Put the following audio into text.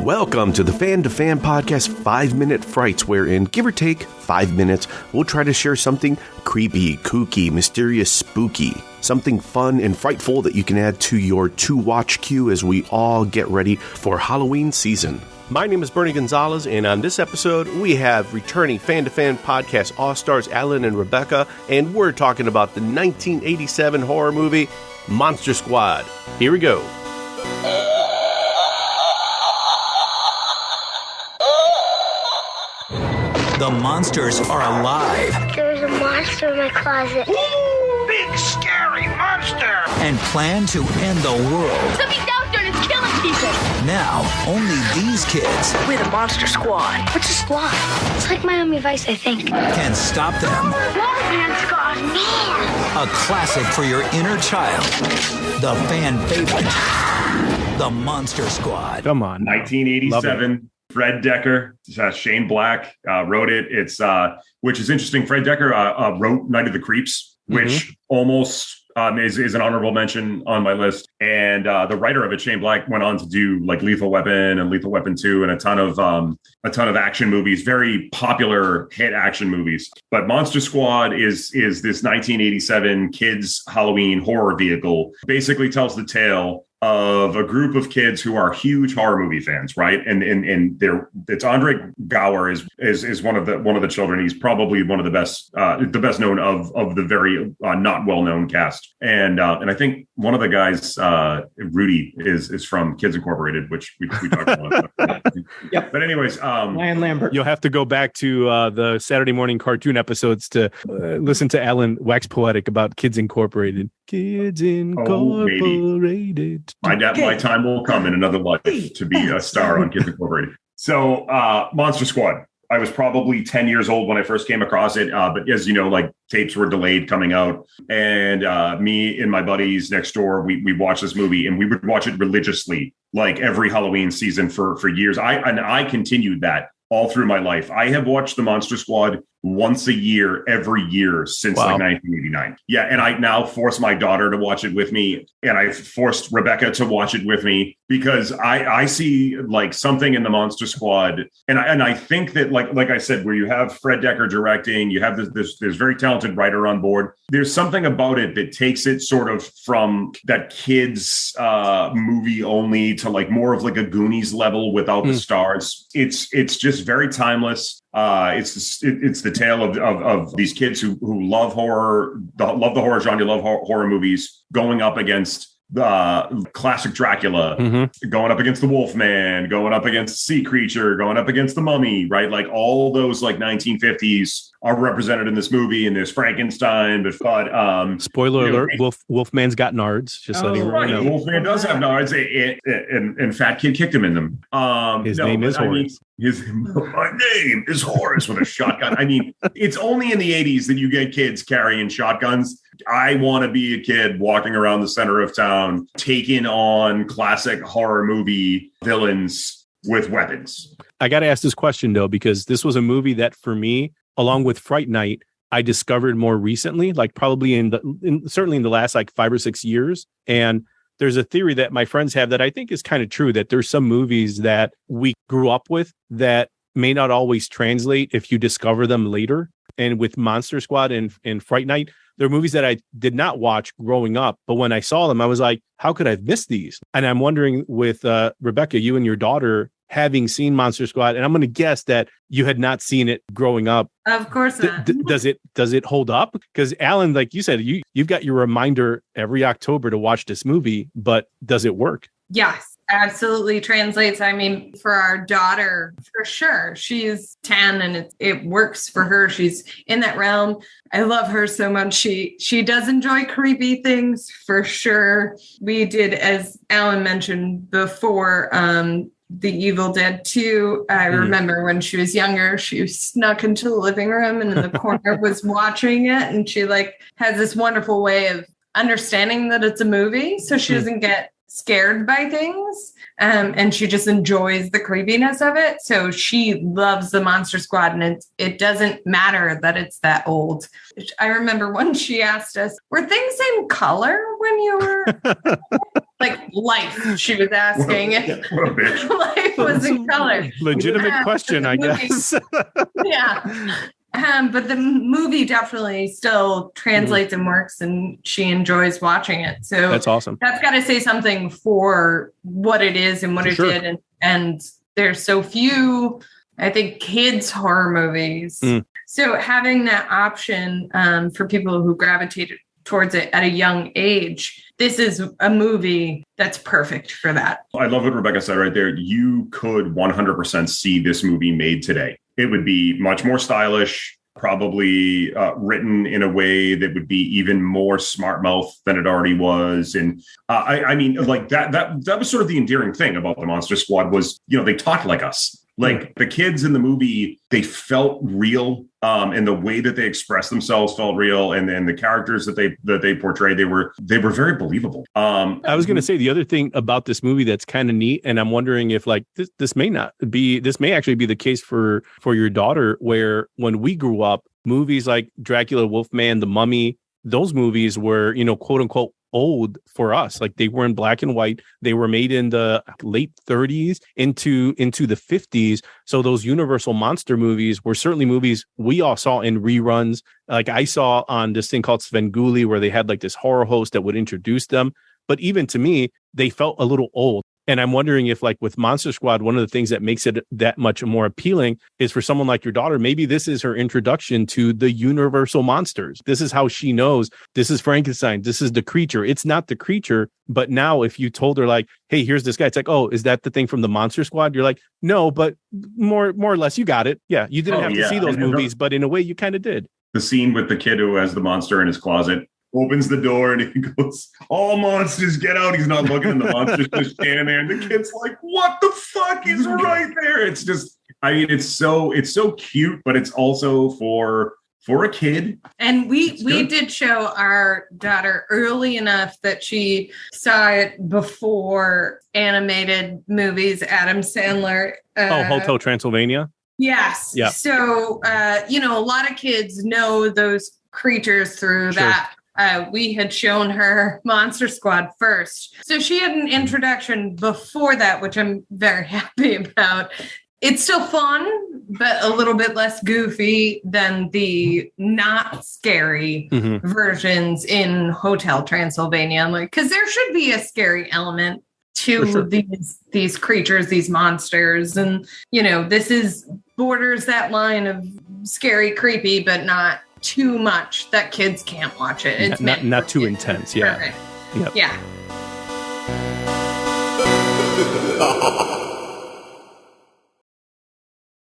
Welcome to the Fan2Fan Podcast 5 Minute Frights, wherein, give or take 5 minutes, we'll try to share something creepy, kooky, mysterious, spooky, something fun and frightful that you can add to your to-watch queue as we all get ready for Halloween season. My name is Bernie Gonzalez, and on this episode, we have returning Fan2Fan Podcast All-Stars Allan and Rebecca, and we're talking about the 1987 horror movie, Monster Squad. Here we go. The monsters are alive. There's a monster in my closet. Ooh, big scary monster! And plan to end the world. Something's out there and it's killing people. Now, only these kids We're the Monster Squad. What's a squad? It's like Miami Vice, I think. can stop them. Man Squad, man! A classic for your inner child. The fan favorite. The Monster Squad. Come on. 1987. Fred Decker, Shane Black wrote it. It's which is interesting. Fred Decker wrote Night of the Creeps, which almost is an honorable mention on my list. And the writer of it, Shane Black, went on to do like Lethal Weapon and Lethal Weapon 2 and a ton of action movies, very popular hit action movies. But Monster Squad is this 1987 kids Halloween horror vehicle. Basically tells the tale of a group of kids who are huge horror movie fans, right? And it's Andre Gower is one of the children. He's probably one of the best known of the very not well known cast. And I think one of the guys, Rudy, is from Kids Incorporated, which we talked about. Yep. But anyways, Ryan Lambert. You'll have to go back to the Saturday morning cartoon episodes to listen to Alan wax poetic about Kids Incorporated. Kids Incorporated. My time will come in another life to be a star on Kids Incorporated. So, Monster Squad. I was probably 10 years old when I first came across it. But as you know, like tapes were delayed coming out. And me and my buddies next door, we watched this movie and we would watch it religiously, like every Halloween season for years. I continued that all through my life. I have watched the Monster Squad once a year, every year since like 1989. Yeah. And I now force my daughter to watch it with me. And I forced Rebecca to watch it with me because I see like something in the Monster Squad. And I think that like I said, where you have Fred Decker directing, you have this very talented writer on board. There's something about it that takes it sort of from that kids movie only to like more of like a Goonies level without the stars. It's just very timeless. It's the tale of these kids who love horror, love the horror genre, love horror movies, going up against the classic Dracula, going up against the Wolfman, going up against Sea Creature, going up against the Mummy, right? Like all those like 1950s are represented in this movie, and there's Frankenstein, but spoiler alert, Wolfman's got nards, just letting you know. Wolfman does have nards, and Fat Kid kicked him in them. His name is Horace. My name is Horace with a shotgun. I mean, it's only in the 80s that you get kids carrying shotguns. I want to be a kid walking around the center of town, taking on classic horror movie villains with weapons. I got to ask this question, though, because this was a movie that for me, along with Fright Night, I discovered more recently, like probably certainly in the last like 5 or 6 years. And there's a theory that my friends have that I think is kind of true, that there's some movies that we grew up with that may not always translate if you discover them later. And with Monster Squad and Fright Night, they're movies that I did not watch growing up. But when I saw them, I was like, how could I have missed these? And I'm wondering with Rebecca, you and your daughter having seen Monster Squad, and I'm going to guess that you had not seen it growing up. Of course not. Does it hold up? Because Alan, like you said, you've got your reminder every October to watch this movie, but does it work? Yes, absolutely translates. I mean, for our daughter, for sure. She's 10 and it works for her. She's in that realm. I love her so much. She does enjoy creepy things for sure. We did, as Alan mentioned before, The Evil Dead 2. I remember when she was younger, she snuck into the living room and in the corner was watching it. And she like has this wonderful way of understanding that it's a movie. So she doesn't get scared by things. And she just enjoys the creepiness of it. So she loves the Monster Squad, and it doesn't matter that it's that old. I remember when she asked us, were things in color when you were like life? She was asking if life was in color. Legitimate question, I guess. Yeah. But the movie definitely still translates and works, and she enjoys watching it. So that's awesome. That's got to say something for what it is and what it did. And there's so few, I think, kids horror movies. So having that option for people who gravitated towards it at a young age, this is a movie that's perfect for that. I love what Rebecca said right there. You could 100% see this movie made today. It would be much more stylish, probably written in a way that would be even more smart mouth than it already was. And I mean, like that was sort of the endearing thing about the Monster Squad was, they talked like us. Like the kids in the movie, they felt real, and the way that they expressed themselves felt real, and then the characters that they portrayed, they were very believable. I was going to say the other thing about this movie that's kind of neat, and I'm wondering if like this may actually be the case for your daughter, where when we grew up, movies like Dracula, Wolfman, The Mummy, those movies were, quote unquote, old for us. Like they were in black and white. They were made in the late 30s into the 50s. So those Universal monster movies were certainly movies we all saw in reruns. Like I saw on this thing called Svengoolie, where they had like this horror host that would introduce them. But even to me, they felt a little old. And I'm wondering if, like with Monster Squad, one of the things that makes it that much more appealing is for someone like your daughter, maybe this is her introduction to the Universal monsters. This is how she knows this is Frankenstein. This is the creature. It's not the creature. But now if you told her like, hey, here's this guy, it's like, oh, is that the thing from the Monster Squad? You're like, no, but more or less, you got it. Yeah, you didn't have to see those movies, but in a way you kind of did. The scene with the kid who has the monster in his closet, opens the door and he goes, all monsters get out. He's not looking and the monster's just standing there. And the kid's like, what the fuck is right there? It's just, I mean, it's so cute, but it's also for a kid. And we did show our daughter early enough that she saw it before animated movies, Adam Sandler. Hotel Transylvania. Yes. Yeah. So, a lot of kids know those creatures through that. We had shown her Monster Squad first. So she had an introduction before that, which I'm very happy about. It's still fun, but a little bit less goofy than the not scary versions in Hotel Transylvania. I'm like, because there should be a scary element to these creatures, these monsters. And, this borders that line of scary, creepy, but not too much that kids can't watch it. It's not too intense. Yeah. Perfect. Yep. Yeah.